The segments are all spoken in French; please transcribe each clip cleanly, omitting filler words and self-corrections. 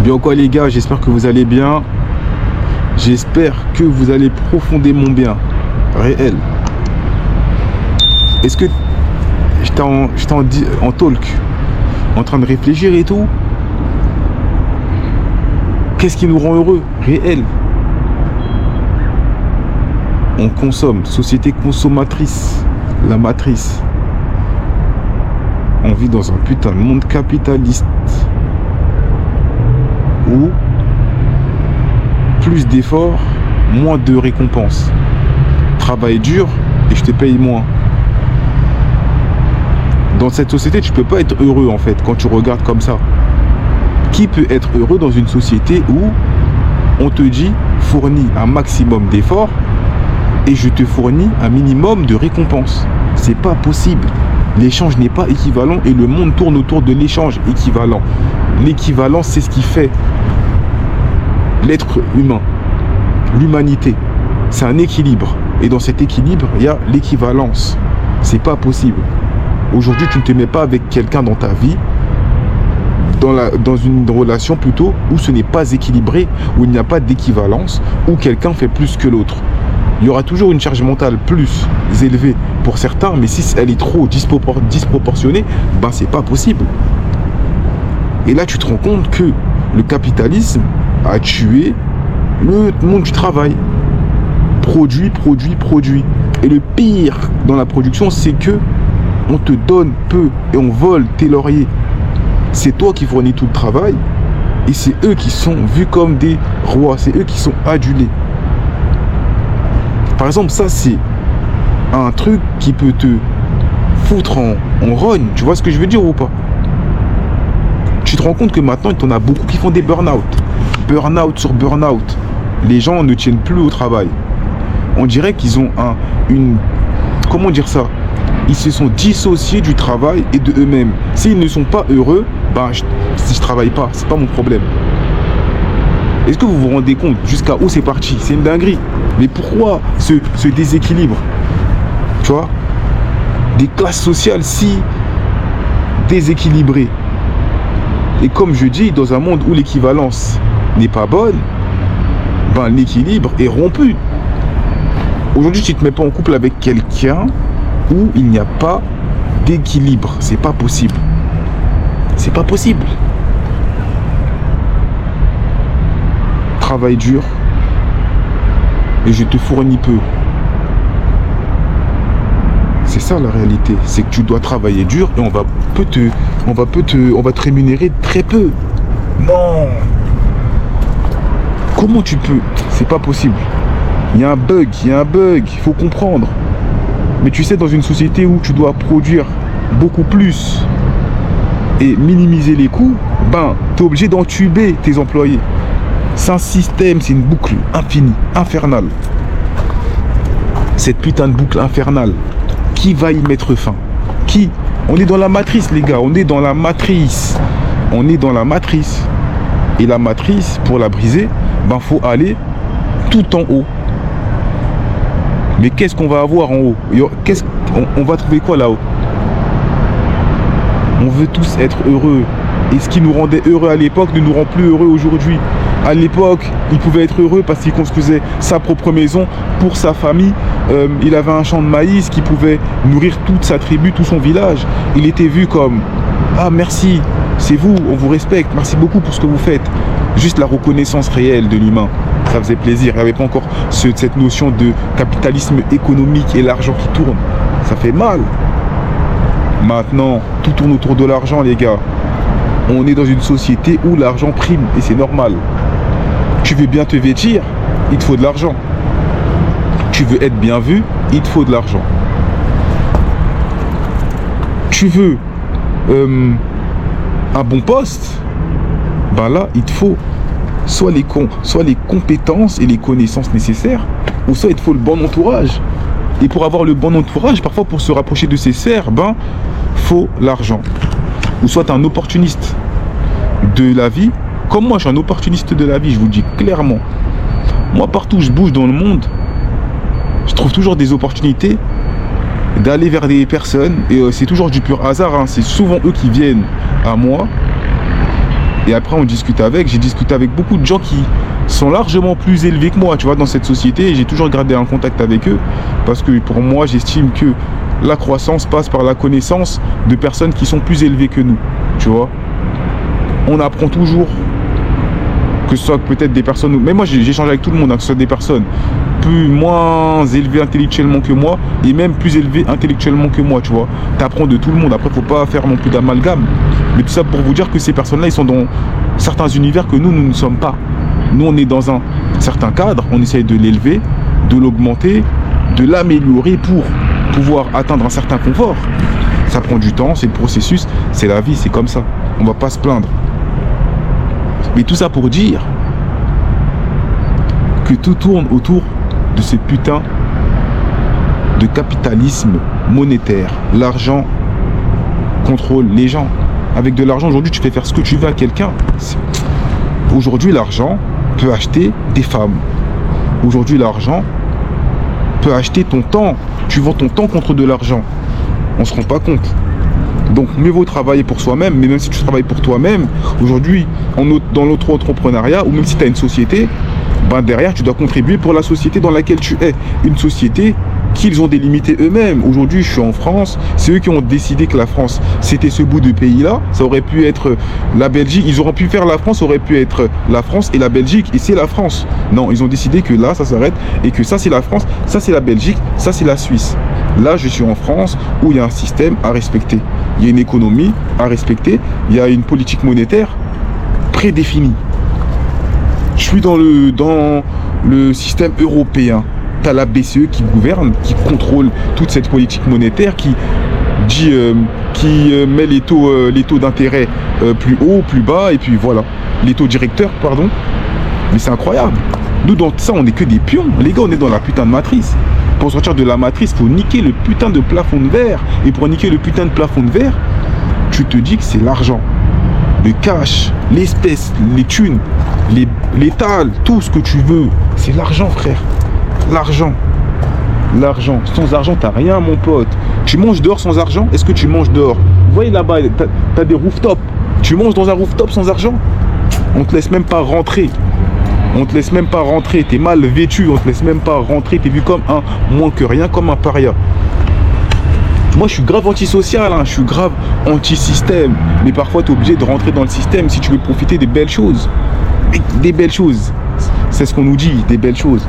Bien quoi les gars, j'espère que vous allez bien. J'espère que vous allez profondément bien. Réel. Est-ce que j'étais en talk, en train de réfléchir et tout? Qu'est-ce qui nous rend heureux? Réel. On consomme, société consommatrice, la matrice. On vit dans un putain de monde capitaliste où plus d'efforts, moins de récompenses. Travaille dur et je te paye moins. Dans cette société, tu peux pas être heureux en fait quand tu regardes comme ça. Qui peut être heureux dans une société où on te dit fournis un maximum d'efforts et je te fournis un minimum de récompenses? C'est pas possible. L'échange n'est pas équivalent et le monde tourne autour de l'échange équivalent. L'équivalence, c'est ce qui fait l'être humain, l'humanité. C'est un équilibre. Et dans cet équilibre, il y a l'équivalence. C'est pas possible. Aujourd'hui, tu ne te mets pas avec quelqu'un dans ta vie, dans une relation plutôt, où ce n'est pas équilibré, où il n'y a pas d'équivalence, où quelqu'un fait plus que l'autre. Il y aura toujours une charge mentale plus élevée pour certains, mais si elle est trop disproportionnée, ben c'est pas possible. Et là, tu te rends compte que le capitalisme a tué le monde du travail. Produit. Et le pire dans la production, c'est que on te donne peu et on vole tes lauriers. C'est toi qui fournis tout le travail et c'est eux qui sont vus comme des rois, c'est eux qui sont adulés. Par exemple, ça c'est un truc qui peut te foutre en rogne, tu vois ce que je veux dire ou pas? Tu te rends compte que maintenant, il y en a beaucoup qui font des burn-out. Burn-out sur burn-out. Les gens ne tiennent plus au travail. On dirait qu'ils ont comment dire ça? Ils se sont dissociés du travail et de eux-mêmes. S'ils ne sont pas heureux, ben, si je travaille pas, c'est pas mon problème. Est-ce que vous vous rendez compte jusqu'à où c'est parti? C'est une dinguerie. Mais pourquoi ce déséquilibre? Tu vois? Des classes sociales si déséquilibrées. Et comme je dis, dans un monde où l'équivalence n'est pas bonne, ben l'équilibre est rompu. Aujourd'hui, tu ne te mets pas en couple avec quelqu'un où il n'y a pas d'équilibre. C'est pas possible. C'est pas possible. Travaille dur et je te fournis peu. C'est ça la réalité. C'est que tu dois travailler dur et on va te rémunérer très peu. Non. Comment tu peux? C'est pas possible. Il y a un bug, il faut comprendre. Mais tu sais, dans une société où tu dois produire beaucoup plus et minimiser les coûts, ben, tu es obligé d'entuber tes employés. C'est un système, c'est une boucle infinie, infernale. Cette putain de boucle infernale, qui va y mettre fin? Qui? On est dans la matrice, les gars, on est dans la matrice. On est dans la matrice. Et la matrice, pour la briser, ben, faut aller tout en haut. Mais qu'est-ce qu'on va avoir en haut? On va trouver quoi là-haut? On veut tous être heureux. Et ce qui nous rendait heureux à l'époque ne nous rend plus heureux aujourd'hui. À l'époque, il pouvait être heureux parce qu'il construisait sa propre maison pour sa famille. Il avait un champ de maïs qui pouvait nourrir toute sa tribu, tout son village. Il était vu comme « Ah merci, c'est vous, on vous respecte, merci beaucoup pour ce que vous faites. » Juste la reconnaissance réelle de l'humain. Ça faisait plaisir. Il n'y avait pas encore cette notion de capitalisme économique et l'argent qui tourne. Ça fait mal. Maintenant, tout tourne autour de l'argent, les gars. On est dans une société où l'argent prime et c'est normal. Tu veux bien te vêtir, il te faut de l'argent. Tu veux être bien vu, il te faut de l'argent. Tu veux un bon poste, ben là, il te faut soit les compétences et les connaissances nécessaires, ou soit il te faut le bon entourage. Et pour avoir le bon entourage, parfois pour se rapprocher de ses serres, ben, faut l'argent. Ou soit tu es un opportuniste de la vie. Comme moi, je suis un opportuniste de la vie, je vous le dis clairement. Moi, partout où je bouge dans le monde, je trouve toujours des opportunités d'aller vers des personnes. Et c'est toujours du pur hasard, hein. C'est souvent eux qui viennent à moi. Et après, on discute avec. J'ai discuté avec beaucoup de gens qui sont largement plus élevés que moi, tu vois, dans cette société. Et j'ai toujours gardé un contact avec eux. Parce que pour moi, j'estime que la croissance passe par la connaissance de personnes qui sont plus élevées que nous, tu vois. On apprend toujours, que ce soit peut-être des personnes... Mais moi, j'échange avec tout le monde, hein, que ce soit des personnes moins élevées intellectuellement que moi et même plus élevées intellectuellement que moi, tu vois. Tu apprends de tout le monde. Après, faut pas faire non plus d'amalgame. Mais tout ça pour vous dire que ces personnes-là, ils sont dans certains univers que nous ne sommes pas. Nous, on est dans un certain cadre. On essaye de l'élever, de l'augmenter, de l'améliorer pour pouvoir atteindre un certain confort. Ça prend du temps, c'est le processus, c'est la vie, c'est comme ça. On va pas se plaindre. Mais tout ça pour dire que tout tourne autour de ce putain de capitalisme monétaire. L'argent contrôle les gens. Avec de l'argent, aujourd'hui, tu fais faire ce que tu veux à quelqu'un. Aujourd'hui, l'argent peut acheter des femmes. Aujourd'hui, l'argent peut acheter ton temps. Tu vends ton temps contre de l'argent. On ne se rend pas compte. Donc, mieux vaut travailler pour soi-même. Mais même si tu travailles pour toi-même, aujourd'hui, dans l'auto-entrepreneuriat, ou même si tu as une société, ben derrière, tu dois contribuer pour la société dans laquelle tu es. Une société qu'ils ont délimité eux-mêmes. Aujourd'hui, je suis en France. C'est eux qui ont décidé que la France, c'était ce bout de pays-là. Ça aurait pu être la Belgique. Ils auraient pu faire la France, ça aurait pu être la France et la Belgique. Et c'est la France. Non, ils ont décidé que là, ça s'arrête. Et que ça, c'est la France, ça, c'est la Belgique, ça, c'est la Suisse. Là, je suis en France où il y a un système à respecter. Il y a une économie à respecter. Il y a une politique monétaire prédéfinie. Je suis dans le système européen. Tu as la BCE qui gouverne, qui contrôle toute cette politique monétaire, qui dit, met les taux d'intérêt plus haut, plus bas, et puis voilà, les taux directeurs, pardon. Mais c'est incroyable. Nous, dans ça, on n'est que des pions. Les gars, on est dans la putain de matrice. Pour sortir de la matrice, il faut niquer le putain de plafond de verre. Et pour niquer le putain de plafond de verre, tu te dis que c'est l'argent. Le cash, l'espèce, les thunes, les tales, tout ce que tu veux, c'est l'argent, frère. L'argent. L'argent. Sans argent, t'as rien, mon pote. Tu manges dehors sans argent? Est-ce que tu manges dehors? Vous voyez là-bas, t'as des rooftops. Tu manges dans un rooftop sans argent? On te laisse même pas rentrer. On te laisse même pas rentrer. T'es mal vêtu, on te laisse même pas rentrer. T'es vu comme un moins que rien, comme un paria. Moi, je suis grave antisocial, hein. Je suis grave anti-système. Mais parfois, tu es obligé de rentrer dans le système si tu veux profiter des belles choses. Des belles choses. C'est ce qu'on nous dit, des belles choses.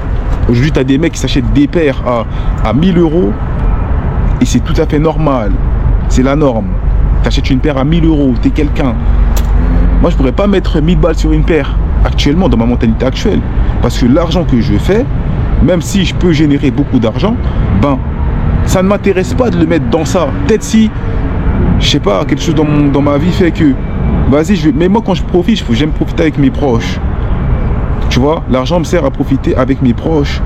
Aujourd'hui, tu as des mecs qui s'achètent des paires à 1000 € et c'est tout à fait normal. C'est la norme. Tu achètes une paire à 1000 €, tu es quelqu'un. Moi, je pourrais pas mettre 1000 balles sur une paire actuellement, dans ma mentalité actuelle. Parce que l'argent que je fais, même si je peux générer beaucoup d'argent, ben, ça ne m'intéresse pas de le mettre dans ça. Peut-être si, je sais pas, quelque chose dans ma vie fait que, vas-y, mais moi, quand je profite, j'aime profiter avec mes proches. Tu vois, l'argent me sert à profiter avec mes proches.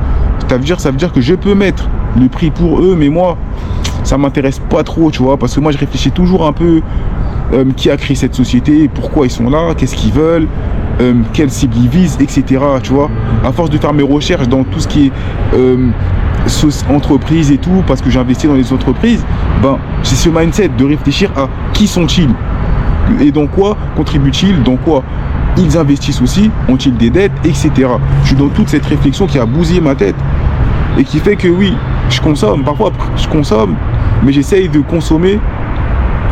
Ça veut dire que je peux mettre le prix pour eux, mais moi, ça m'intéresse pas trop, tu vois, parce que moi, je réfléchis toujours un peu qui a créé cette société, pourquoi ils sont là, qu'est-ce qu'ils veulent, quelle cible ils visent, etc. Tu vois, à force de faire mes recherches dans tout ce qui est entreprise et tout, parce que j'ai investi dans les entreprises, ben, j'ai ce mindset de réfléchir à qui sont-ils et dans quoi contribuent-ils, dans quoi ils investissent aussi, ont-ils des dettes, etc. Je suis dans toute cette réflexion qui a bousillé ma tête et qui fait que oui, je consomme, parfois je consomme, mais j'essaye de consommer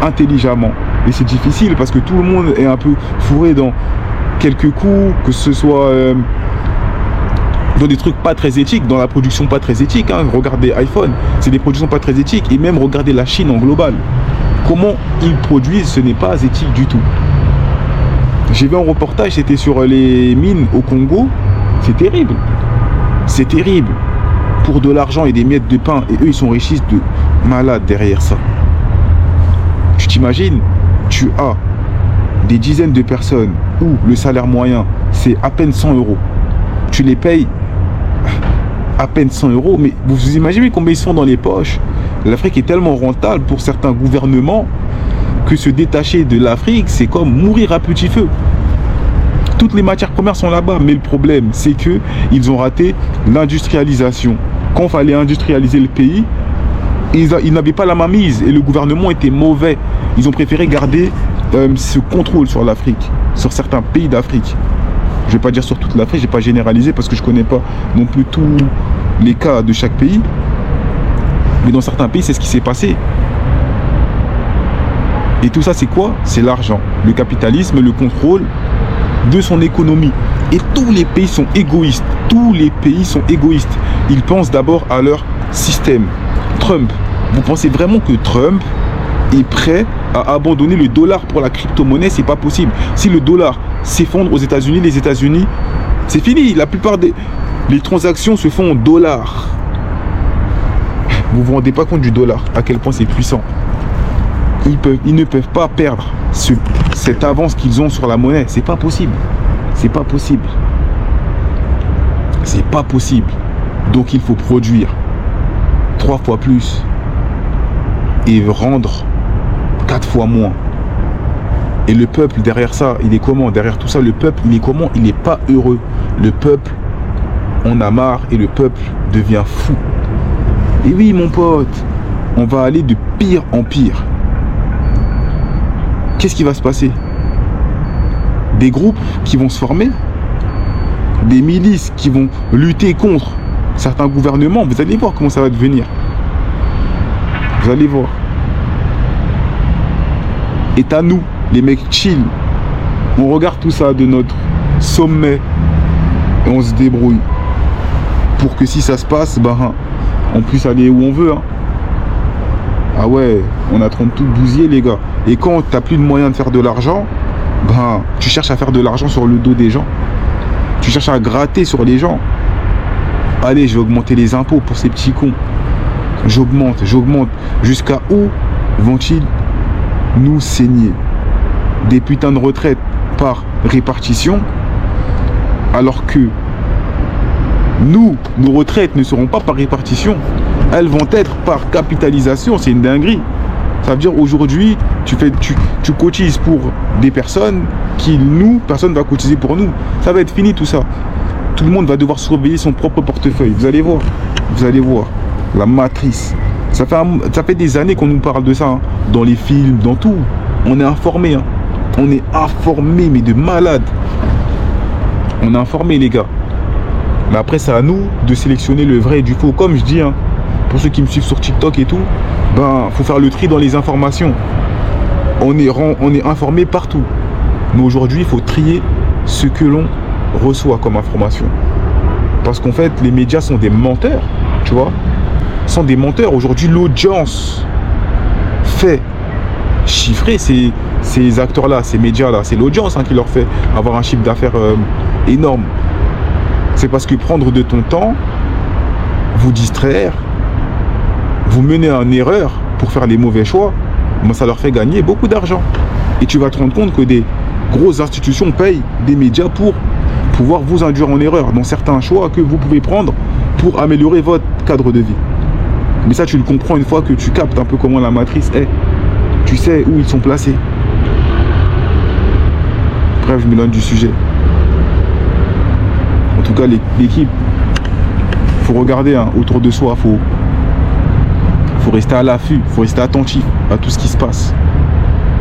intelligemment. Et c'est difficile parce que tout le monde est un peu fourré dans quelques coups, que ce soit dans des trucs pas très éthiques, dans la production pas très éthique, hein. Regardez iPhone, c'est des productions pas très éthiques, et même regardez la Chine en global. Comment ils produisent, ce n'est pas éthique du tout. J'ai vu un reportage, c'était sur les mines au Congo. C'est terrible. C'est terrible. Pour de l'argent et des miettes de pain. Et eux, ils sont riches de malades derrière ça. Tu t'imagines, tu as des dizaines de personnes où le salaire moyen, c'est à peine 100 €. Tu les payes à peine 100 €. Mais vous imaginez combien ils sont dans les poches? L'Afrique est tellement rentable pour certains gouvernements que se détacher de l'Afrique, c'est comme mourir à petit feu. Toutes les matières premières sont là-bas, mais le problème, c'est que ils ont raté l'industrialisation. Quand il fallait industrialiser le pays, ils n'avaient pas la mainmise et le gouvernement était mauvais. Ils ont préféré garder ce contrôle sur l'Afrique, sur certains pays d'Afrique. Je ne vais pas dire sur toute l'Afrique, je ne vais pas généraliser parce que je ne connais pas non plus tous les cas de chaque pays. Mais dans certains pays, c'est ce qui s'est passé. Et tout ça, c'est quoi? C'est l'argent, le capitalisme, le contrôle de son économie. Et tous les pays sont égoïstes. Tous les pays sont égoïstes. Ils pensent d'abord à leur système. Trump, vous pensez vraiment que Trump est prêt à abandonner le dollar pour la crypto-monnaie? C'est pas possible. Si le dollar s'effondre aux États-Unis, les États-Unis, c'est fini. La plupart des transactions se font en dollars. Vous vous rendez pas compte du dollar, à quel point c'est puissant. Ils ne peuvent pas perdre cette avance qu'ils ont sur la monnaie. C'est pas possible. C'est pas possible. C'est pas possible. Donc il faut produire 3 fois plus et rendre 4 fois moins. Et le peuple derrière ça, il est comment? Derrière tout ça, le peuple, il est comment? Il n'est pas heureux. Le peuple en a marre et le peuple devient fou. Et oui, mon pote, on va aller de pire en pire. Qu'est-ce qui va se passer? Des groupes qui vont se former, des milices qui vont lutter contre certains gouvernements. Vous allez voir comment ça va devenir. Vous allez voir. Et à nous, les mecs chill, on regarde tout ça de notre sommet et on se débrouille pour que si ça se passe, ben, on puisse aller où on veut. Hein. Ah ouais, on est en train de tout bousiller, les gars. Et quand tu n'as plus de moyens de faire de l'argent, ben, tu cherches à faire de l'argent sur le dos des gens. Tu cherches à gratter sur les gens. Allez, je vais augmenter les impôts pour ces petits cons. J'augmente. Jusqu'à où vont-ils nous saigner? Des putains de retraites par répartition, alors que nos retraites ne seront pas par répartition. Elles vont être par capitalisation. C'est une dinguerie. Ça veut dire aujourd'hui, tu cotises pour des personnes qui, personne ne va cotiser pour nous. Ça va être fini tout ça. Tout le monde va devoir surveiller son propre portefeuille. Vous allez voir. Vous allez voir. La matrice. Ça fait des années qu'on nous parle de ça. Hein. Dans les films, dans tout. On est informé. Hein. On est informé, mais de malade. On est informé, les gars. Mais après, c'est à nous de sélectionner le vrai et du faux. Comme je dis, hein, pour ceux qui me suivent sur TikTok et tout, ben, faut faire le tri dans les informations. On est informé partout. Mais aujourd'hui, il faut trier ce que l'on reçoit comme information. Parce qu'en fait, les médias sont des menteurs, tu vois. Sont des menteurs. Aujourd'hui, l'audience fait chiffrer ces acteurs-là, ces médias-là. C'est l'audience qui leur fait avoir un chiffre d'affaires énorme. C'est parce que prendre de ton temps, vous distraire, vous mener en erreur pour faire les mauvais choix, ben ça leur fait gagner beaucoup d'argent. Et tu vas te rendre compte que des grosses institutions payent des médias pour pouvoir vous induire en erreur dans certains choix que vous pouvez prendre pour améliorer votre cadre de vie. Mais ça, tu le comprends une fois que tu captes un peu comment la matrice est. Tu sais où ils sont placés. Bref, je m'éloigne du sujet. En tout cas, l'équipe, il faut regarder autour de soi, faut rester à l'affût, faut rester attentif à tout ce qui se passe.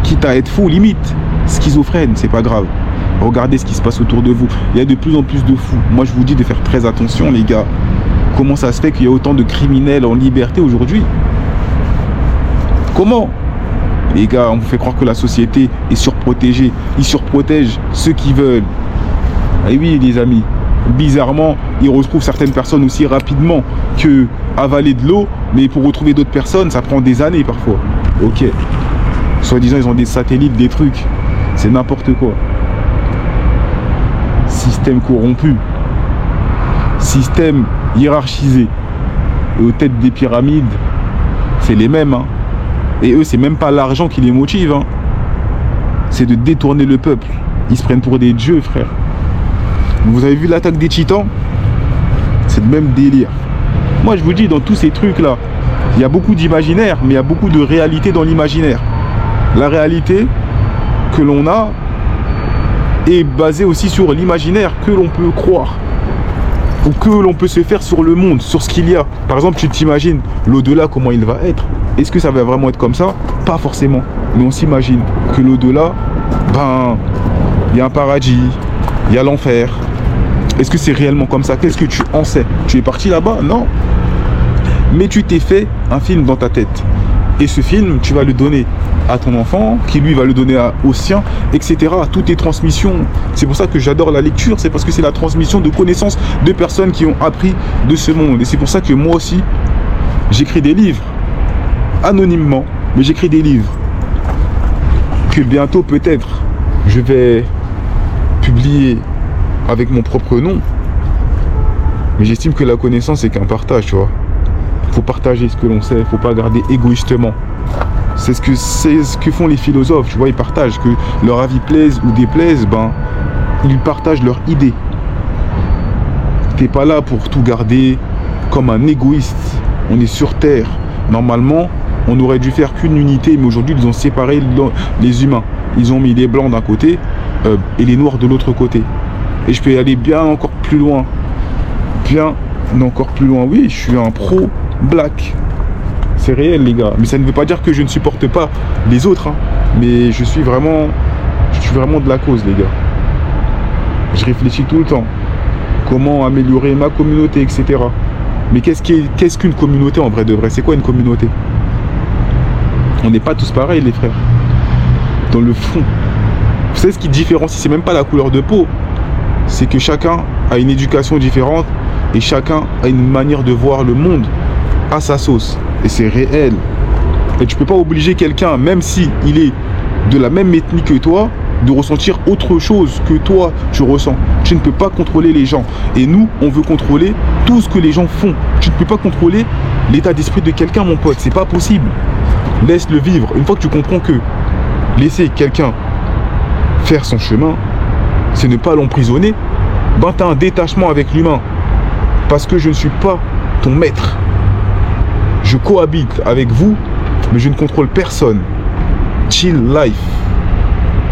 Quitte à être fou, limite, schizophrène, c'est pas grave. Regardez ce qui se passe autour de vous. Il y a de plus en plus de fous. Moi, je vous dis de faire très attention, les gars. Comment ça se fait qu'il y a autant de criminels en liberté aujourd'hui? Comment? Les gars, on vous fait croire que la société est surprotégée. Ils surprotègent ceux qui veulent. Et oui, les amis, bizarrement, ils retrouvent certaines personnes aussi rapidement que avaler de l'eau, mais pour retrouver d'autres personnes, ça prend des années parfois. Ok. Soi-disant, ils ont des satellites, des trucs. C'est n'importe quoi. Système corrompu. Système hiérarchisé. Et aux têtes des pyramides, c'est les mêmes. Hein. Et eux, c'est même pas l'argent qui les motive. Hein. C'est de détourner le peuple. Ils se prennent pour des dieux, frère. Vous avez vu l'attaque des titans? C'est le même délire. Moi, je vous dis, dans tous ces trucs-là, il y a beaucoup d'imaginaire, mais il y a beaucoup de réalité dans l'imaginaire. La réalité que l'on a est basée aussi sur l'imaginaire que l'on peut croire. Ou que l'on peut se faire sur le monde, sur ce qu'il y a. Par exemple, tu t'imagines l'au-delà, comment il va être. Est-ce que ça va vraiment être comme ça? Pas forcément. Mais on s'imagine que l'au-delà, ben, il y a un paradis, il y a l'enfer. Est-ce que c'est réellement comme ça? Qu'est-ce que tu en sais? Tu es parti là-bas? Non. Mais tu t'es fait un film dans ta tête. Et ce film, tu vas le donner à ton enfant, qui lui va le donner au sien, etc. Tout est transmission. C'est pour ça que j'adore la lecture, c'est parce que c'est la transmission de connaissances de personnes qui ont appris de ce monde. Et c'est pour ça que moi aussi, j'écris des livres, anonymement, mais j'écris des livres que bientôt peut-être je vais publier avec mon propre nom. Mais j'estime que la connaissance c'est qu'un partage, tu vois. Faut partager ce que l'on sait, faut pas garder égoïstement. C'est ce que font les philosophes, tu vois, ils partagent, que leur avis plaise ou déplaise, ben ils partagent leur idée. T'es pas là pour tout garder comme un égoïste. On est sur Terre. Normalement, on aurait dû faire qu'une unité, mais aujourd'hui ils ont séparé les humains. Ils ont mis les blancs d'un côté et les noirs de l'autre côté. Et je peux y aller bien encore plus loin. Bien encore plus loin. Oui, je suis un pro black. C'est réel, les gars. Mais ça ne veut pas dire que je ne supporte pas les autres. Hein. Mais je suis vraiment de la cause, les gars. Je réfléchis tout le temps. Comment améliorer ma communauté, etc. Mais qu'est-ce qu'une communauté en vrai de vrai? C'est quoi une communauté? On n'est pas tous pareils, les frères. Dans le fond. Vous savez ce qui différencie? C'est même pas la couleur de peau. C'est que chacun a une éducation différente et chacun a une manière de voir le monde à sa sauce. Et c'est réel. Et tu peux pas obliger quelqu'un, même si il est de la même ethnie que toi, de ressentir autre chose que toi tu ressens. Tu ne peux pas contrôler les gens. Et nous, on veut contrôler tout ce que les gens font. Tu ne peux pas contrôler l'état d'esprit de quelqu'un, mon pote. C'est pas possible. Laisse-le vivre. Une fois que tu comprends que laisser quelqu'un faire son chemin, c'est ne pas l'emprisonner, ben tu as un détachement avec l'humain. Parce que je ne suis pas ton maître. Je cohabite avec vous, mais je ne contrôle personne. Chill life.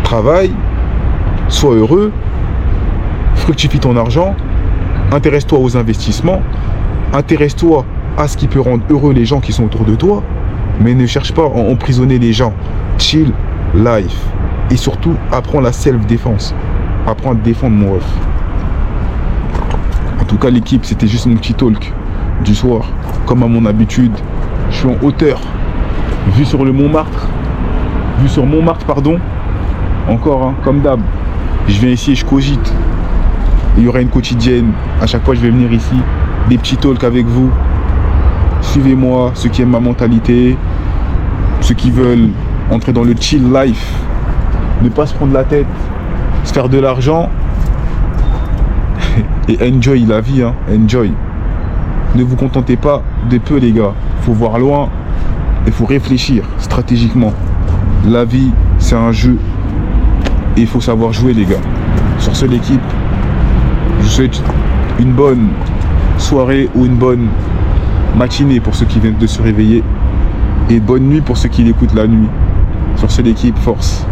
Travaille, sois heureux, fructifie ton argent, intéresse-toi aux investissements, intéresse-toi à ce qui peut rendre heureux les gens qui sont autour de toi, mais ne cherche pas à emprisonner les gens. Chill life. Et surtout, apprends la self-défense. Apprends à te défendre, mon ref. En tout cas, l'équipe, c'était juste mon petit talk du soir. Comme à mon habitude, je suis en hauteur, vue sur Montmartre, encore, hein, comme d'hab. Je viens ici et je cogite. Il y aura une quotidienne. À chaque fois, je vais venir ici, des petits talks avec vous. Suivez-moi, ceux qui aiment ma mentalité, ceux qui veulent entrer dans le chill life, ne pas se prendre la tête, se faire de l'argent et enjoy la vie, hein, enjoy. Ne vous contentez pas de peu, les gars. Faut voir loin et faut réfléchir stratégiquement. La vie, c'est un jeu et il faut savoir jouer, les gars. Sur ce, l'équipe, je vous souhaite une bonne soirée ou une bonne matinée pour ceux qui viennent de se réveiller et bonne nuit pour ceux qui l'écoutent la nuit. Sur ce, l'équipe, force.